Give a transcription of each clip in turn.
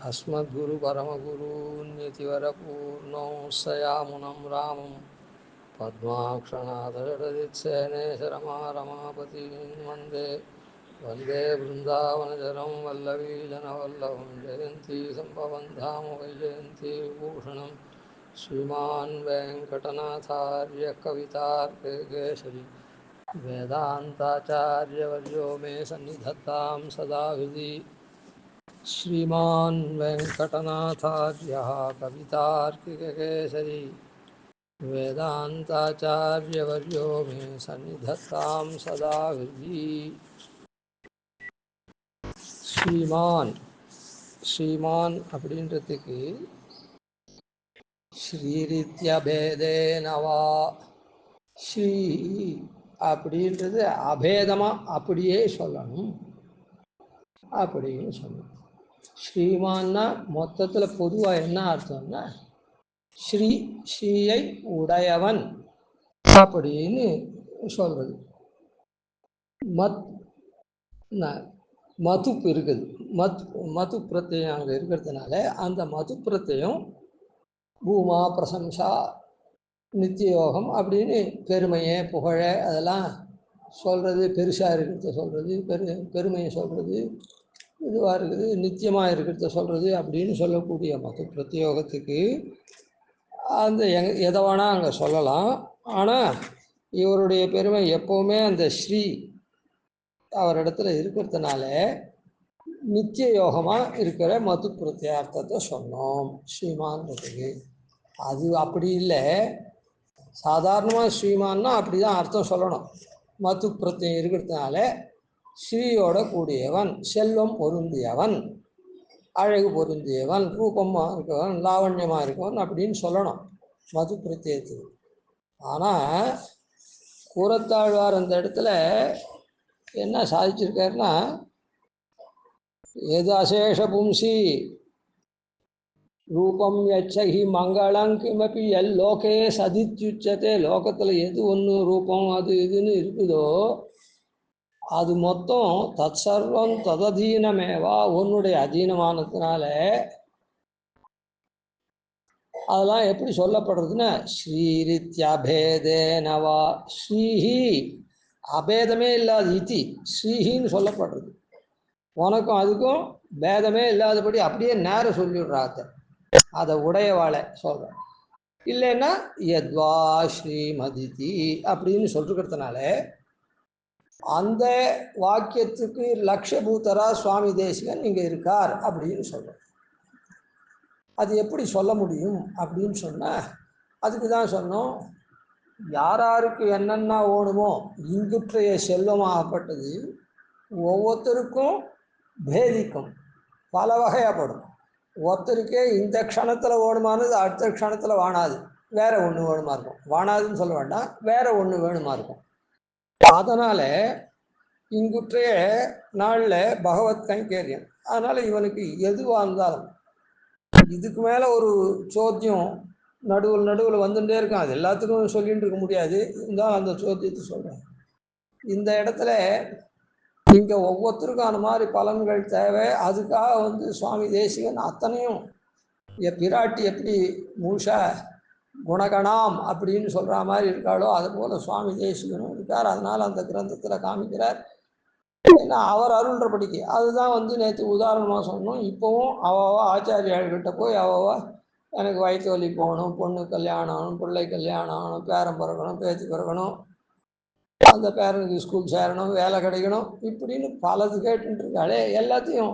अस्मद्गुरु परमगुरून्यतिवरपूर्णौ सयामुनं रामं पद्माक्षनाथजटदित्सेनेशरमारमापतीं वन्दे वन्दे वृन्दावनचरं वल्लवीजनवल्लभं जयन्ती सम्भवं धाम वैजयन्ती विभूषणं श्रीमान् वेङ्कटनाथार्य कवितार्किकेसरी वेदान्ताचार्यवर्यो मे सन्निधत्तां सदा हृदि श्रीमान् वेङ्कटनाथार्यः कवितार्किककेसरी वेदान्ताचार्यवर्यो मे सन्निधत्तां सदा हृदि श्रीमान् அப்படின்றதுக்கு ஸ்ரீரித்யபேதேனவா ஸ்ரீ அப்படின்றது அபேதமாக அப்படியே சொல்லணும் அப்படின்னு சொல்லணும். ஸ்ரீமான்னா மொத்தத்தில் பொதுவாக என்ன அர்த்தம்னா ஸ்ரீயை உடையவன் அப்படின்னு சொல்றது. மதுப்பு இருக்குது, மது பிரத்யம் அங்கே இருக்கிறதுனால அந்த மது பிரத்யம் பூமா பிரசம்சா நித்தியோகம் அப்படின்னு பெருமையை புகழ அதெல்லாம் சொல்கிறது, பெருசாக இருக்கிறத சொல்கிறது, பெருமையை சொல்கிறது, இதுவாக இருக்குது, நித்தியமாக இருக்கிறத சொல்கிறது அப்படின்னு சொல்லக்கூடிய மது பிரத்யோகத்துக்கு அந்த எதை வேணால் அங்கே சொல்லலாம். ஆனால் இவருடைய பெருமை எப்போவுமே அந்த ஸ்ரீ அவரிடத்துல இருக்கிறதுனால நித்திய யோகமாக இருக்கிற மது பிரத்யார்த்தத்தை சொன்னோம் ஸ்ரீமான்றதுக்கு. அது அப்படி இல்லை, சாதாரணமாக ஸ்ரீமான்னா அப்படி தான் அர்த்தம் சொல்லணும். மது பிரத்யம் இருக்கிறதுனால ஸ்ரீயோட கூடியவன், செல்வம் பொருந்தியவன், அழகு பொருந்தியவன், ரூபமாக இருக்கவன், லாவண்யமாக இருக்கவன் அப்படின்னு சொல்லணும் மது பிரத்யத்துக்கு. ஆனால் கூரத்தாழ்வார் அந்த இடத்துல என்ன சாதிச்சிருக்காருன்னா, எது அசேஷ பும்சி ரூபம் யச்சகி மங்களம் கிமப்பி எல்லோகே சதித்யுச்சதே, லோகத்தில் எது ஒன்று ரூபம் அது இதுன்னு இருக்குதோ அது மொத்தம் தத் சர்வம் தததீனமேவா, உன்னுடைய அதீனமானதுனால அதெல்லாம் எப்படி சொல்லப்படுறதுன்னா ஸ்ரீரித்யபேதேனவா, ஸ்ரீஹி அபேதமே இல்லாத இத்தி ஸ்ரீஹின்னு சொல்லப்படுறது. உனக்கும் அதுக்கும் பேதமே இல்லாதபடி அப்படியே நேரம் சொல்லிடுறாத்த, அதை உடையவாளை சொல்ற. இல்லைன்னா யத்வா ஸ்ரீமதிதி அப்படின்னு சொல்லிருக்கிறதுனால அந்த வாக்கியத்துக்கு லட்சபூத்தரா சுவாமி தேசிகன் இங்கே இருக்கார் அப்படின்னு சொல்ற. அது எப்படி சொல்ல முடியும் அப்படின்னு சொன்னால் அதுக்கு தான் சொன்னோம், யாராருக்கு என்னென்ன ஓணுமோ இங்குற்றைய செல்வமாகப்பட்டது ஒவ்வொருத்தருக்கும் பேதிக்கும், பல வகையாகப்படும். ஒருத்தருக்கே இந்த க்ஷணத்தில் ஓணுமானது அடுத்த க்ஷணத்தில் வாணாது, வேற ஒன்று வேணுமா இருக்கும். வாணாதுன்னு சொல்ல வேண்டாம், வேற ஒன்று வேணுமா இருக்கும். அதனால் இங்குற்றைய நாளில் பகவத் கைங்கரியம், அதனால் இவனுக்கு எதுவாக இருந்தாலும் இதுக்கு மேலே ஒரு சோத்தியம் நடுவில் வந்துட்டே இருக்கும். அது எல்லாத்துக்கும் சொல்லிட்டு இருக்க முடியாது, இருந்தாலும் அந்த சோத்தியத்தை சொல்கிறேன். இந்த இடத்துல இங்கே ஒவ்வொருத்தருக்கும் அந்த மாதிரி பலன்கள் தேவை. அதுக்காக சுவாமி தேசிகன் அத்தனையும் பிராட்டி எப்படி மூஷா குணகணாம் அப்படின்னு சொல்கிற மாதிரி இருக்காளோ அது போல் சுவாமி தேசிகனும் இருக்கார். அதனால் அந்த கிரந்தத்தில் காமிக்கிறார். ஏன்னா அவர் அருள்ன்றபடிக்கு அதுதான் நேற்று உதாரணமாக சொன்னோம். இப்போவும் அவாவா ஆச்சாரியாள்கிட்ட போய் அவாவா எனக்கு வயிற்று வலி போகணும், பொண்ணு கல்யாணம் ஆகணும், பிள்ளை கல்யாணம் ஆகணும், பேரன் பிறக்கணும், பேத்தி பிறக்கணும், அந்த பேரனுக்கு ஸ்கூல் சேரணும், வேலை கிடைக்கணும், இப்படின்னு பலது கேட்டுருக்காளே, எல்லாத்தையும்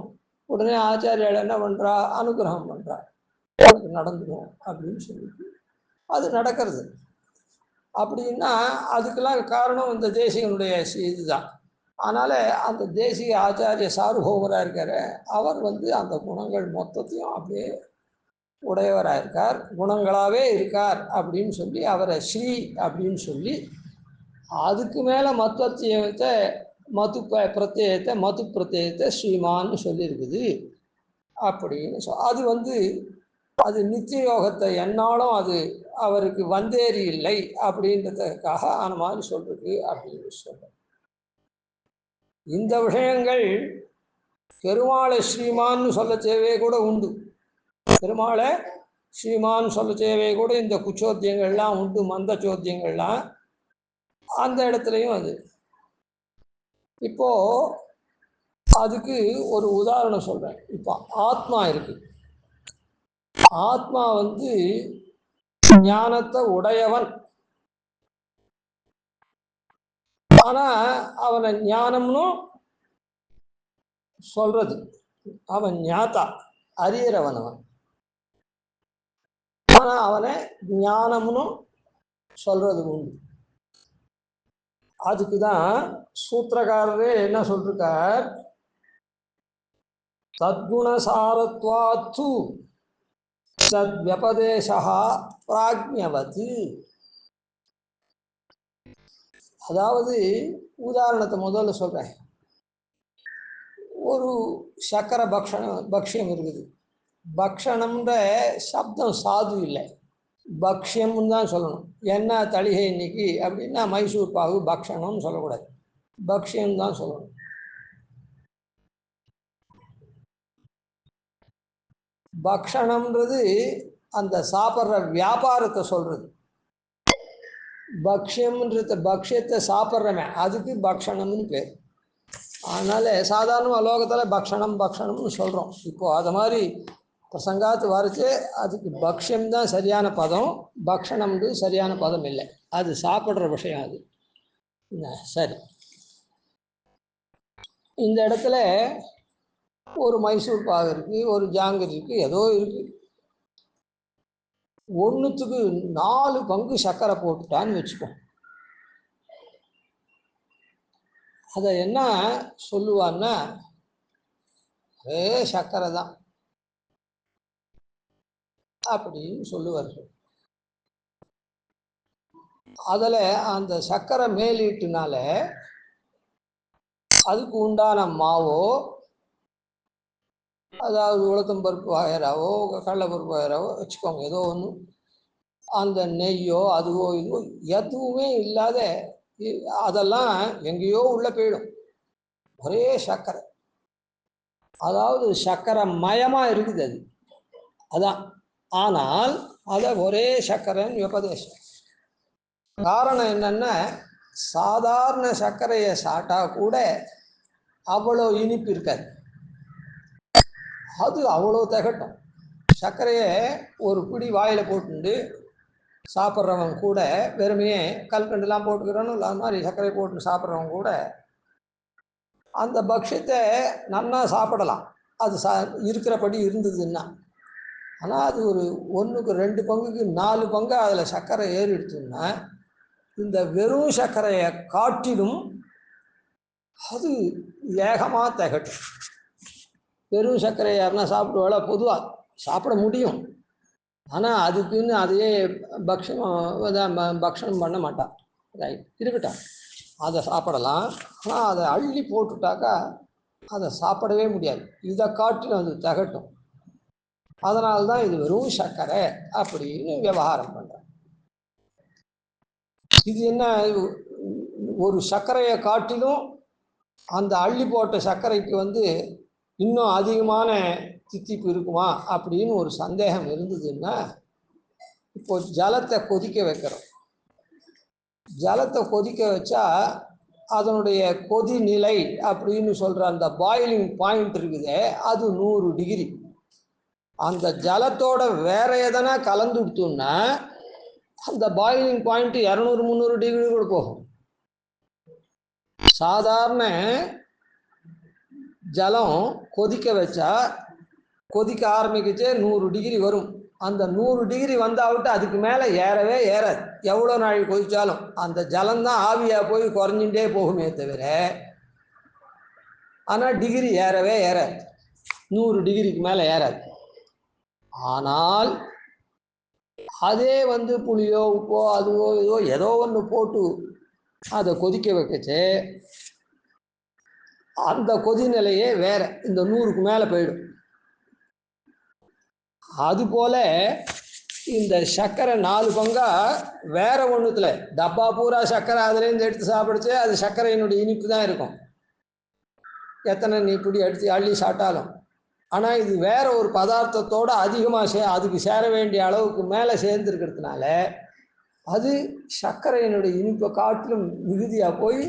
உடனே ஆச்சாரியால் என்ன பண்ணுறா, அனுகிரகம் பண்ணுறா, உனக்கு நடந்துடும் அப்படின்னு சொல்லிட்டு அது நடக்கிறது. அப்படின்னா அதுக்கெல்லாம் காரணம் இந்த தேசிகனுடைய இதுதான். அதனால் அந்த தேசிக ஆச்சாரிய சார்போமராக இருக்கார், அவர் அந்த குணங்கள் மொத்தத்தையும் அப்படியே உடையவராக இருக்கார், குணங்களாகவே இருக்கார் அப்படின்னு சொல்லி அவரை ஸ்ரீ அப்படின்னு சொல்லி அதுக்கு மேலே மத்வத்தியத்தை மது பிரத்யேகத்தை ஸ்ரீமான்னு சொல்லியிருக்குது அப்படின்னு அது அது நித்திய யோகத்தை என்னாலும் அது அவருக்கு வந்தேறி இல்லை அப்படின்றதுக்காக அந்த மாதிரி சொல்றது அப்படின்னு சொல்ற. இந்த விஷயங்கள் பெருமாளை ஸ்ரீமான்னு சொல்ல சேவே கூட உண்டு. பெருமாளை ஸ்ரீமான் சொல்ல சேவே கூட இந்த குச்சோத்தியங்கள்லாம் உண்டு, மந்த சோத்தியங்கள்லாம் அந்த இடத்துலையும் அது. இப்போ அதுக்கு ஒரு உதாரணம் சொல்றேன். இப்போ ஆத்மா இருக்கு. ஆத்மா வந்து ஞானத்தை உடையவன். ஆனா அவனை ஞானம்னு சொல்றது, அவன் ஞாத்தா, அறியறவன் அவன். ஆனா அவனை ஞானம்னு சொல்றது உண்டு. அதுக்குதான் சூத்திரக்காரரே என்ன சொல்றார், தத்குணசாரத்வாத்து தத்வபதேசா பிராக்ஞவத். அதாவது உதாரணத்தை முதல்ல சொல்றேன். ஒரு சக்கரை பக்ஷியம் இருக்குது. பக்ஷணம்ன்ற சப்தம் சாது இல்லை, பக்ஷியம்னு தான் சொல்லணும். என்ன தளிகை இன்னைக்கு அப்படின்னா மைசூர் பாகு பக்ஷணம்னு சொல்லக்கூடாது, பக்ஷியம் தான் சொல்லணும். பக்ஷணம்ன்றது அந்த சாப்பிட்ற வியாபாரத்தை சொல்றது. பக்ஷியம்ன்றது பக்ஷியத்தை சாப்பிட்றவன், அதுக்கு பக்ஷணம்னு பேர். அதனால சாதாரண லோகத்தில் பக்ஷணம்னு சொல்கிறோம். இப்போ அது மாதிரி பிரசங்காத்து வரைச்சு அதுக்கு பக்ஷியம் தான் சரியான பதம், பக்ஷணம்ன்றது சரியான பதம் இல்லை. அது சாப்பிட்ற விஷயம் அது. சரி, இந்த இடத்துல ஒரு மைசூர் பாகு இருக்கு, ஒரு ஜாங்கர் இருக்கு, ஏதோ இருக்கு. ஒன்றுத்துக்கு 4 பங்கு சர்க்கரை போட்டுட்டான்னு வச்சுக்கோ. அதை என்ன சொல்லுவான்னா ஒரே சர்க்கரை தான் அப்படின்னு சொல்லுவார்கள். அதில் அந்த சர்க்கரை மேலீட்டுனால அதுக்கு உண்டான மாவோ, அதாவது உளுத்தம்பருப்பு வகைராவோ கடலைப்பருப்பு வகைராவோ வச்சுக்கோங்க, ஏதோ ஒன்று, அந்த நெய்யோ அதுவோ இதுவோ எதுவுமே இல்லாத அதெல்லாம் எங்கேயோ உள்ள போயிடும். ஒரே சர்க்கரை, அதாவது சர்க்கரை மயமாக இருக்குது அது, அதான். ஆனால் அதை ஒரே சர்க்கரைன்னு உபதேசம். காரணம் என்னன்னா, சாதாரண சர்க்கரையை சாப்பிட்டா கூட அவ்வளோ இனிப்பு இருக்காது, அது அவ்வளோ திகட்டும். சர்க்கரையை ஒரு பிடி வாயில் போட்டுண்டு சாப்பிட்றவங்க கூட, வெறுமையே கல்கண்டுலாம் போட்டுக்கிறோன்னு அது மாதிரி சர்க்கரை போட்டு சாப்பிட்றவங்க கூட அந்த பக்ஷத்தை நன்னா சாப்பிடலாம், அது இருக்கிறபடி இருந்ததுன்னா. ஆனால் அது ஒரு 1க்கு 2 பங்குக்கு 4 பங்கு அதில் சர்க்கரை ஏறிடுச்சுன்னா இந்த வெறும் சர்க்கரையை காட்டிலும் அது ஏகமாக திகட்டும். வெறும் சர்க்கரை யாருன்னா சாப்பிடுவாள, பொதுவாக சாப்பிட முடியும், ஆனால் அதுக்குன்னு அதையே பக்ஷணம் பண்ண மாட்டான். ரைட், இருக்கட்டும், அதை சாப்பிடலாம். ஆனால் அதை அள்ளி போட்டுட்டாக்கா அதை சாப்பிடவே முடியாது, இதை காட்டிலும் அது திகட்டும். அதனால்தான் இது வெறும் சர்க்கரை அப்படின்னு விவகாரம் பண்ணுறேன். இது என்ன, ஒரு சர்க்கரையை காட்டிலும் அந்த அள்ளி போட்ட சர்க்கரைக்கு வந்து இன்னும் அதிகமான தித்திப்பு இருக்குமா அப்படின்னு ஒரு சந்தேகம் இருந்ததுன்னா, இப்போ ஜலத்தை கொதிக்க வைக்கிறோம். ஜலத்தை கொதிக்க வச்சா அதனுடைய கொதி நிலை அப்படின்னு சொல்ற அந்த பாயிலிங் பாயிண்ட் இருக்குது, அது 100 டிகிரி. அந்த ஜலத்தோட வேற எதனா கலந்து விட்டோம்னா அந்த பாயிலிங் பாயிண்ட் 200-300 டிகிரி கூட போகும். சாதாரண ஜலம் கொதிக்க வச்சா கொதிக்க ஆரம்பிக்கிச்சு 100 டிகிரி வரும். அந்த 100 டிகிரி வந்தாவிட்டு அதுக்கு மேலே ஏறவே ஏறாது. எவ்வளோ நாள் கொதித்தாலும் அந்த ஜலம்தான் ஆவியாக போய் குறைஞ்சிட்டே போகுமே தவிர, ஆனால் டிகிரி ஏறவே ஏறாது, 100 டிகிரிக்கு மேலே ஏறாது. ஆனால் அதே வந்து புளியோ உப்போ அதுவோ ஏதோ ஒன்று போட்டு அதை கொதிக்க வைக்கச்சு அந்த கொதி நிலையே வேற, இந்த 100க்கு மேலே போயிடும். அதுபோல இந்த சர்க்கரை 4 பங்கா வேற ஒன்றுத்துல டப்பா பூரா சர்க்கரை அதுலேருந்து எடுத்து சாப்பிடுச்சு, அது சர்க்கரையினுடைய இனிப்பு தான் இருக்கும். எத்தனை நீ இப்படி எடுத்து அள்ளி சாப்பிட்டாலும். ஆனால் இது வேற ஒரு பதார்த்தத்தோடு அதிகமாக அதுக்கு சேர வேண்டிய அளவுக்கு மேலே சேர்ந்துருக்கிறதுனால அது சர்க்கரையினுடைய இனிப்பை காட்டிலும் மிகுதியாக போய்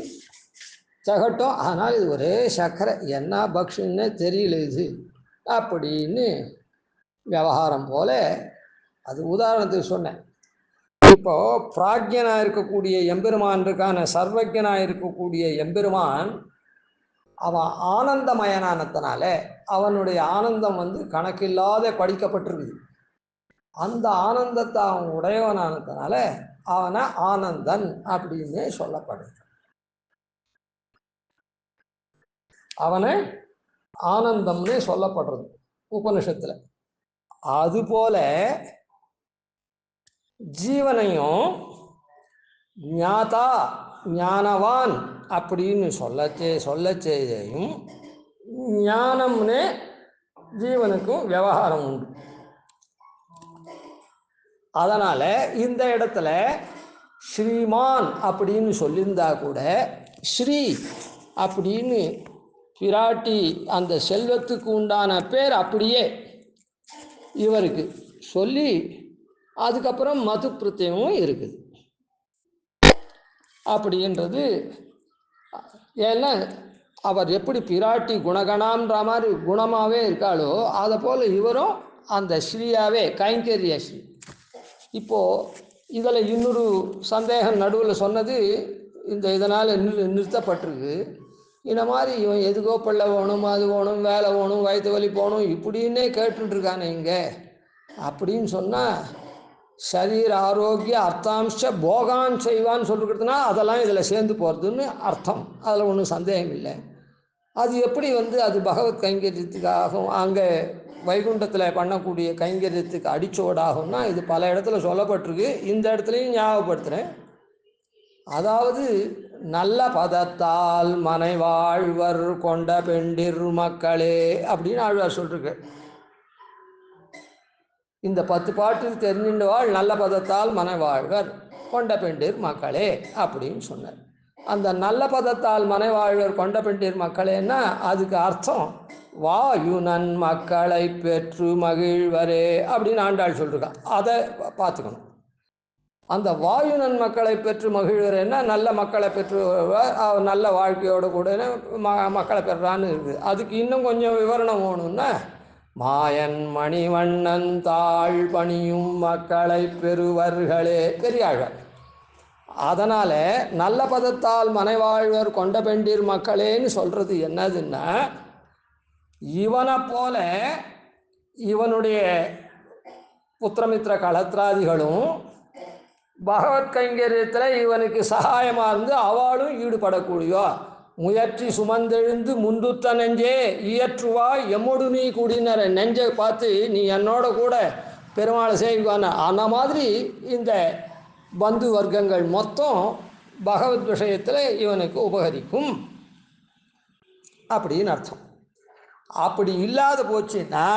சகட்டும். ஆனால் இது ஒரே சர்க்கரை, என்ன பக்ஷன்னே தெரியல இது அப்படின்னு விவகாரம் போல. அது உதாரணத்துக்கு சொன்னேன். இப்போ பிராக்ஞனாக இருக்கக்கூடிய எம்பெருமான் இருக்கான, சர்வஜனாக இருக்கக்கூடிய எம்பெருமான் அவன் ஆனந்தமயனானத்தினால அவனுடைய ஆனந்தம் கணக்கில்லாத படிக்கப்பட்டிருக்குது. அந்த ஆனந்தத்தை அவன் உடையவனானதுனால அவனை ஆனந்தன் அப்படின்னு சொல்லப்படுது. அவனை ஆனந்தம்னு சொல்லப்படுறது உபனிஷத்துல. அதுபோல ஜீவனையும் ஞாதா ஞானவான் அப்படின்னு சொல்லச்சேயும் ஞானம்னு ஜீவனுக்கும் விவகாரம் உண்டு. அதனால இந்த இடத்துல ஸ்ரீமான் அப்படின்னு சொல்லியிருந்தா கூட ஸ்ரீ அப்படின்னு பிராட்டி அந்த செல்வத்துக்கு உண்டான பேர் அப்படியே இவருக்கு சொல்லி அதுக்கப்புறம் மது பிரத்யமும் இருக்குது அப்படின்றது. ஏன்னா அவர் எப்படி பிராட்டி குணகணான்ற மாதிரி குணமாகவே இருக்காளோ அதை போல் இவரும் அந்த ஸ்ரீயாவே கைங்கரிய ஸ்ரீ. இப்போது இதில் இன்னொரு சந்தேகம் நடுவில் சொன்னது, இதனால் நிறுத்தப்பட்டிருக்கு. இந்த மாதிரி இவன் எதுக்கோ பிள்ளை வேணும், அது வேணும், வேலை வேணும், வயிற்று வலி போகணும் இப்படின்னே கேட்டுருக்கானே இங்கே அப்படின்னு சொன்னால், சரீர ஆரோக்கிய அர்த்தாம்ச போகான் செய்வான்னு சொல்லிருக்கிறதுனா அதெல்லாம் இதில் சேர்ந்து போகிறதுன்னு அர்த்தம். அதில் ஒன்றும் சந்தேகம் இல்லை. அது எப்படி அது பகவத் கைங்கரியத்துக்காகவும் அங்கே வைகுண்டத்தில் பண்ணக்கூடிய கைங்கரியத்துக்கு அடிச்சோடாகும்னா இது பல இடத்துல சொல்லப்பட்டிருக்கு. இந்த இடத்துலையும் ஞாபகப்படுத்துகிறேன். அதாவது நல்ல பதத்தால் மனை வாழ்வர் கொண்ட பெண்டிர் மக்களே அப்படின்னு ஆழ்வார் சொல்லிருக்கு. இந்த 10 பாட்டில் தெரிஞ்சின்றவாள் நல்ல பதத்தால் மனை வாழ்வர் கொண்ட பெண்டிர் மக்களே அப்படின்னு சொன்னார். அந்த நல்ல பதத்தால் மனை வாழ்வர் கொண்ட பெண்டிர் மக்களேன்னா அதுக்கு அர்த்தம் வாயுனன் மக்களை பெற்று மகிழ்வரே அப்படின்னு ஆண்டாள் சொல்லிருக்கா. அதை பார்த்துக்கணும். அந்த வாயுனன் மக்களை பெற்று மகிழ்வரேன்னா நல்ல மக்களை பெற்று நல்ல வாழ்க்கையோடு கூட மக்களை பெறான்னு இருக்குது. அதுக்கு இன்னும் கொஞ்சம் விவரணம் வேணும்னா மாயன் மணிவண்ணன் தாழ் பணியும் மக்களை பெறுவர்களே பெரியாழ்வார். அதனால் நல்ல பதத்தால் மனைவாழ்வர் கொண்ட பெண்டிர் மக்களேன்னு சொல்கிறது என்னதுன்னா, இவனை போல இவனுடைய புத்திரமித்திர களத்ராதிகளும் பகவத் கைங்கரியத்தில் இவனுக்கு சகாயமாக இருந்து அவளும் ஈடுபடக்கூடியவா. முயற்சி சுமந்தெழுந்து முந்துத்த நெஞ்சே இயற்றுவா எம்மோடு நீ கூடினர். நெஞ்சை பார்த்து நீ என்னோட கூட பெருமாளை செய்வான. அந்த மாதிரி இந்த பந்து வர்க்கங்கள் மொத்தம் பகவத் விஷயத்தில் இவனுக்கு உபகரிக்கும் அப்படின்னு அர்த்தம். அப்படி இல்லாத போச்சுன்னா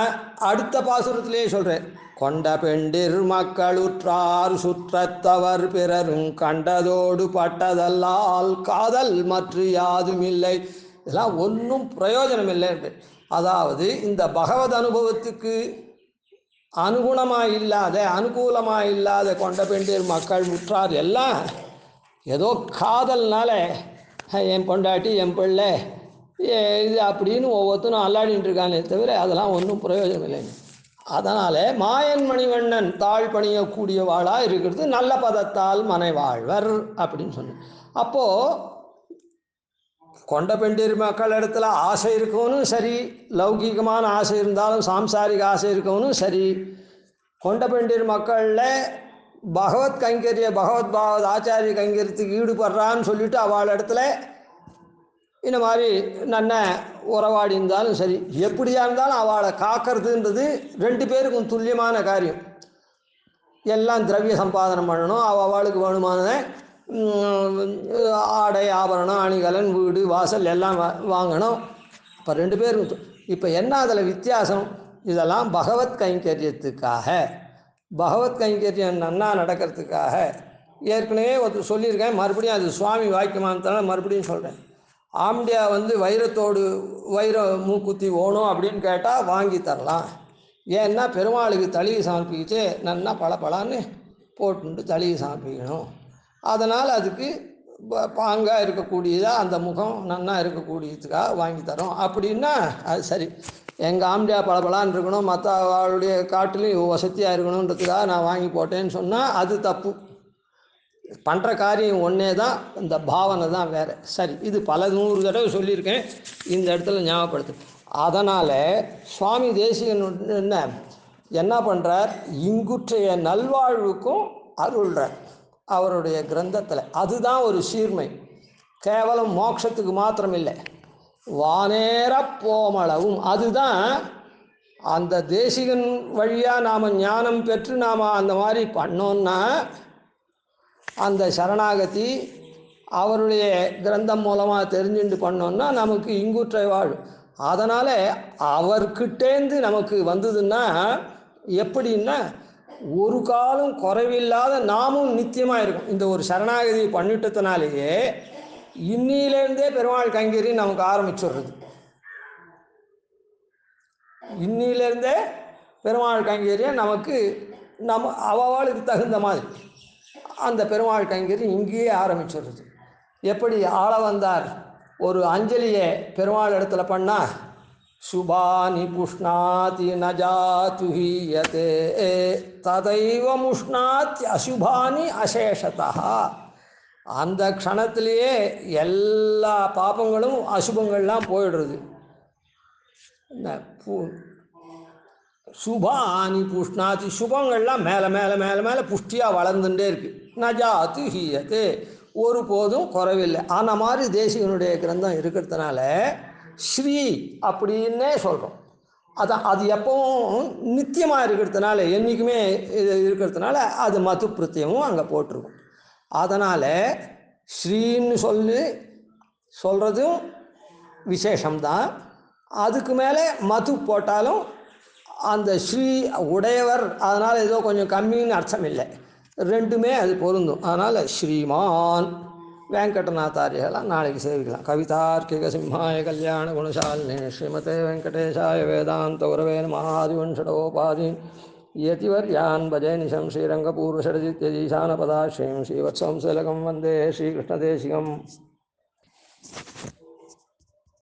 அடுத்த பாசுரத்திலே சொல்கிறேன். கொண்ட பெண்டிர் மக்களுற்றார் சுற்றத்தவர் பிறரும் கண்டதோடு பட்டதல்லால் காதல் மற்ற யாதும் இல்லை. இதெல்லாம் ஒன்றும் பிரயோஜனம் இல்லை. அதாவது இந்த பகவத் அனுபவத்துக்கு அனுகூலமாக இல்லாத கொண்ட பெண்டிர் மக்கள் உற்றார் எல்லாம் ஏதோ காதல்னால என் பொண்டாட்டி என் பிள்ளை இது அப்படின்னு ஒவ்வொருத்தரும் அல்லாடின்னு இருக்கானே தவிர அதெல்லாம் ஒன்றும் பிரயோஜனம் இல்லைங்க. அதனால் மாயன் மணிவண்ணன் தாழ் பணியக்கூடியவாளாக இருக்கிறது நல்ல பதத்தால் மனை வாழ்வர் அப்படின்னு சொன்னேன். அப்போது கொண்ட பெண்டிர் மக்கள் இடத்துல ஆசை இருக்கவனும் சரி, லௌகீகமான ஆசை இருந்தாலும் சாம்சாரிக ஆசை இருக்கவனும் சரி, கொண்ட பெண்டிர் மக்களில் பகவத் கைங்கரிய பகவத் பாவத் ஆச்சாரிய கைங்கரியத்துக்கு ஈடுபடுறான்னு சொல்லிவிட்டு அவள் இடத்துல இந்த மாதிரி நன்ன உறவாடி இருந்தாலும் சரி, எப்படியா இருந்தாலும் அவளை காக்கிறதுன்றது 2 பேருக்கும் துல்லியமான காரியம். எல்லாம் திரவிய சம்பாதனம் பண்ணணும். அவளுக்கு வேணுமானதை ஆடை ஆபரணம் அணிகலன் வீடு வாசல் எல்லாம் வாங்கணும். இப்போ 2 பேருக்கும் இப்போ என்ன அதில் வித்தியாசம்? இதெல்லாம் பகவத் கைங்கரியத்துக்காக, பகவத் கைங்கரியம் நன்னா நடக்கிறதுக்காக ஏற்கனவே சொல்லியிருக்கேன். மறுபடியும் அது சுவாமி வாக்கியமானதால மறுபடியும் சொல்கிறேன். ஆம்டியா வந்து வைரத்தோடு வைர மூக்குத்தி ஓணும் அப்படின்னு கேட்டால் வாங்கி தரலாம். ஏன்னா பெருமாளுக்கு தளிகை சமர்ப்பிச்சு நன்னா பளபளன்னு போட்டு தளிகை சமர்ப்பிக்கணும். அதனால் அதுக்கு பாங்காக இருக்கக்கூடியதாக அந்த முகம் நன்னா இருக்கக்கூடியதுக்காக வாங்கி தரோம் அப்படின்னா அது சரி. எங்கள் ஆம்டியா பளபளான்னு இருக்கணும், மற்ற அவளுடைய காட்டிலையும் வசதியாக இருக்கணுன்றதுக்காக நான் வாங்கி போட்டேன்னு சொன்னால் அது தப்பு. பண்ணுற காரியம் ஒன்றே தான், இந்த பாவனை தான் வேறு. சரி, இது பல 100 தடவை சொல்லியிருக்கேன், இந்த இடத்துல ஞாபகப்படுத்து. அதனால் சுவாமி தேசிகன் என்ன பண்ணுறார், இங்குற்றைய நல்வாழ்வுக்கும் அருள்றார் அவருடைய கிரந்தத்தில். அதுதான் ஒரு சீர்மை. கேவலம் மோட்சத்துக்கு மாத்திரம் இல்லை, வானேற போமளவும். அதுதான் அந்த தேசிகன் வழியாக நாம் ஞானம் பெற்று நாம் அந்த மாதிரி பண்ணோன்னா, அந்த சரணாகதி அவருடைய கிரந்தம் மூலமாக தெரிஞ்சுட்டு பண்ணோன்னா நமக்கு இங்குற்றை வாழ். அதனால் அவர்கிட்டேந்து நமக்கு வந்ததுன்னா எப்படின்னா, ஒரு காலம் குறைவில்லாத நாமும் நித்தியமாக இருக்கும். இந்த ஒரு சரணாகதி பண்ணிட்டதுனாலேயே இன்னிலேருந்தே பெருமாள் கைங்கறி நமக்கு ஆரம்பிச்சுடுறது. இன்னிலேருந்தே பெருமாள் கைங்கரியை நமக்கு அவளுக்கு தகுந்த மாதிரி அந்த பெருமாள் கைங்கறி இங்கேயே ஆரம்பிச்சுடுறது. எப்படி ஆள வந்தார் ஒரு அஞ்சலியை பெருமாள் இடத்துல பண்ணால், சுபானி புஷ்ணாதி நஜாத்துஹீயதே ததைவ முஷ்ணாத்தி அசுபானி அசேஷதா. அந்த க்ஷணத்திலேயே எல்லா பாபங்களும் அசுபங்கள்லாம் போயிடுறது. சுபானி புஷ்ணாதி, சுபங்கள்லாம் மேலே மேலே மேலே மேலே புஷ்டியாக வளர்ந்துட்டே இருக்குது. நஜாத்து ஹீயத்து, ஒரு போதும் குறைவில்லை. அந்த மாதிரி தேசிகனுடைய கிரந்தம் இருக்கிறதுனால ஸ்ரீ அப்படின்னே சொல்கிறோம். அதான் அது எப்பவும் நித்தியமாக இருக்கிறதுனால, என்றைக்குமே இது இருக்கிறதுனால அது மது பிரத்தியமும் அங்கே போட்டிருக்கும். அதனால் ஸ்ரீன்னு சொல்கிறதும் விசேஷம்தான். அதுக்கு மேலே மது போட்டாலும் அந்த ஸ்ரீ உடையவர், அதனால் ஏதோ கொஞ்சம் கம்மின்னு அர்த்தம் இல்லை, ரெண்டுமே அது பொருந்தும். அதனால் ஸ்ரீமான் வெங்கடநாத்தாரியெல்லாம் நாளைக்கு சேவிக்கலாம். கவிதார்க்கிக சிம்ஹாய கல்யாண குணசாலினே ஸ்ரீமதே வெங்கடேஷாய வேதாந்த குரவே நமः. ஆதிவன்ஷடோபாதீன் யதிவர்யான் பஜே நிஷம் ஸ்ரீரங்கபூர்வஷடஜித்யதீசானபதாஸ்ரீம் ஸ்ரீவத்சம்சலகம் வந்தே ஸ்ரீகிருஷ்ணதேசிகம்.